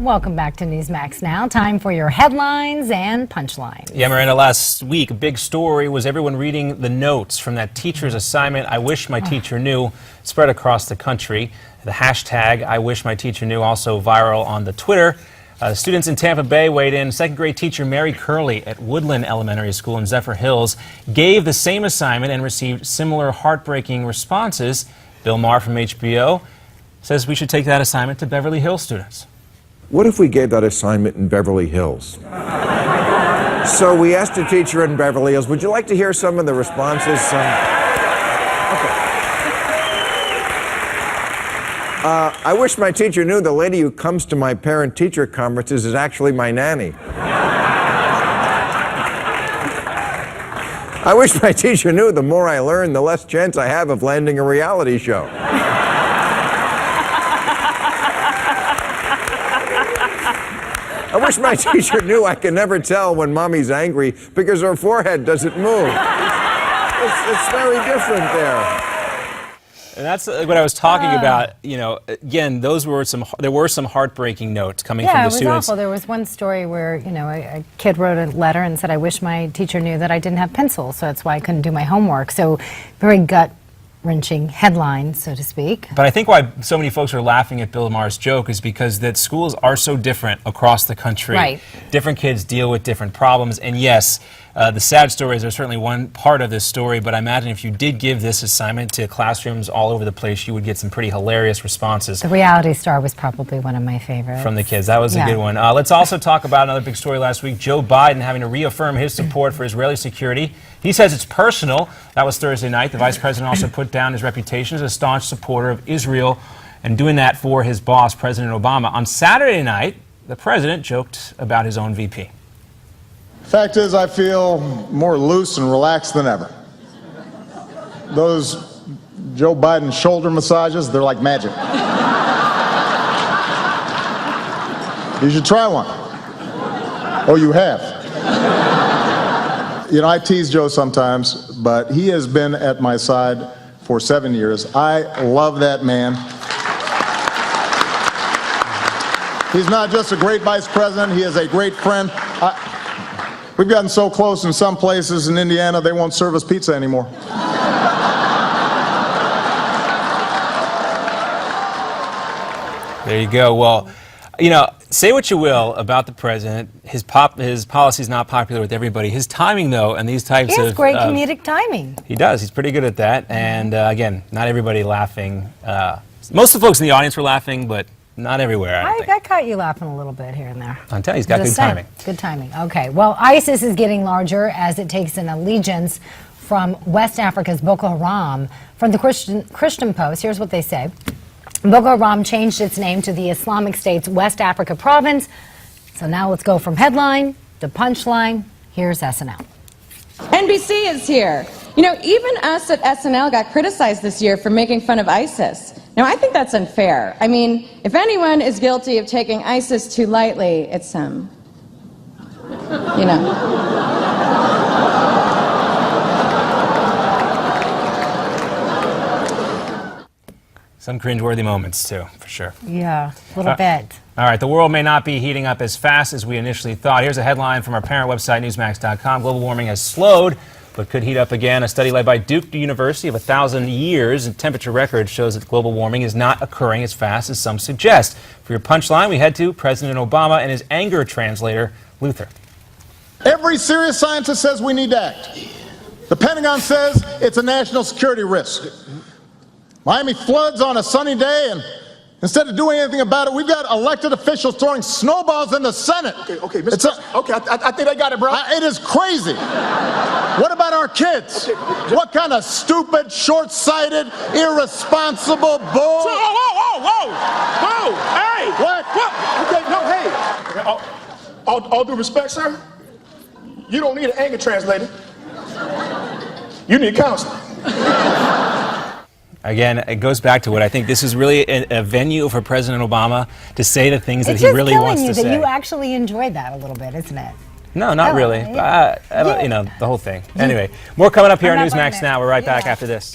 Welcome back to Newsmax Now. Time for your headlines and punchlines. Yeah, Miranda, last week, a big story was everyone reading the notes from that teacher's assignment, I wish my teacher knew, spread across the country. The hashtag, I wish my teacher knew, also viral on the Twitter. Students in Tampa Bay weighed in. Second grade teacher Mary Curley at Woodland Elementary School in Zephyr Hills gave the same assignment and received similar heartbreaking responses. Bill Maher from HBO says we should take that assignment to Beverly Hills students. What if we gave that assignment in Beverly Hills? So we asked a teacher in Beverly Hills, would you like to hear some of the responses? I wish my teacher knew the lady who comes to my parent-teacher conferences is actually my nanny. I wish my teacher knew the more I learn, the less chance I have of landing a reality show. I wish my teacher knew I can never tell when mommy's angry because her forehead doesn't move. It's very different there. And that's what I was talking about. You know, again, there were some heartbreaking notes coming from the students. Yeah, it was awful. There was one story where, you know, a kid wrote a letter and said, I wish my teacher knew that I didn't have pencils, so that's why I couldn't do my homework. So very gut-wrenching headline, so to speak. But I think why so many folks are laughing at Bill Maher's joke is because that schools are so different across the country. Right. Different kids deal with different problems. And yes, the sad stories are certainly one part of this story, but I imagine if you did give this assignment to classrooms all over the place, you would get some pretty hilarious responses. The reality star was probably one of my favorites. From the kids. That was a good one. Let's also talk about another big story last week, Joe Biden having to reaffirm his support for Israeli security. He says it's personal. That was Thursday night. The vice president also put down his reputation as a staunch supporter of Israel and doing that for his boss, President Obama. On Saturday night, the president joked about his own VP. Fact is, I feel more loose and relaxed than ever. Those Joe Biden shoulder massages, they're like magic. You should try one. Oh, you have? You know, I tease Joe sometimes, but he has been at my side for 7 years. I love that man. He's not just a great vice president, he is a great friend. We've gotten so close in some places in Indiana, they won't serve us pizza anymore. There you go. Well, you know, say what you will about the president. His policy is not popular with everybody. His timing, though, and these types of... He has great comedic timing. He does. He's pretty good at that. And, again, not everybody laughing. Most of the folks in the audience were laughing, but not everywhere, I think. I caught you laughing a little bit here and there. I'm telling you, he's got good timing. Good timing. Okay. Well, ISIS is getting larger as it takes an allegiance from West Africa's Boko Haram. From the Christian Post, here's what they say. Boko Haram changed its name to the Islamic State's West Africa province. So now let's go from headline to punchline. Here's SNL. NBC is here. You know, even us at SNL got criticized this year for making fun of ISIS. Now, I think that's unfair. I mean, if anyone is guilty of taking ISIS too lightly, it's you know. Some cringeworthy moments, too, for sure. Yeah, a little bit. All right, the world may not be heating up as fast as we initially thought. Here's a headline from our parent website, Newsmax.com. Global warming has slowed, but could heat up again. A study led by Duke University of 1,000 years and temperature record shows that global warming is not occurring as fast as some suggest. For your punchline, we head to President Obama and his anger translator, Luther. Every serious scientist says we need to act. The Pentagon says it's a national security risk. Miami floods on a sunny day, and instead of doing anything about it, we've got elected officials throwing snowballs in the Senate. Okay, Mr. Okay, I think I got it, bro. It is crazy. What about our kids? What kind of stupid, short-sighted, irresponsible bull? Whoa! Hey! What? Okay, no, hey. All due respect, sir, you don't need an anger translator. You need counseling. Again, it goes back to what I think this is really a venue for President Obama to say the things that he really wants to say. It's just killing you that you actually enjoyed that a little bit, isn't it? No, not really. You know, the whole thing. Anyway, more coming up here on Newsmax Now. We're right back after this.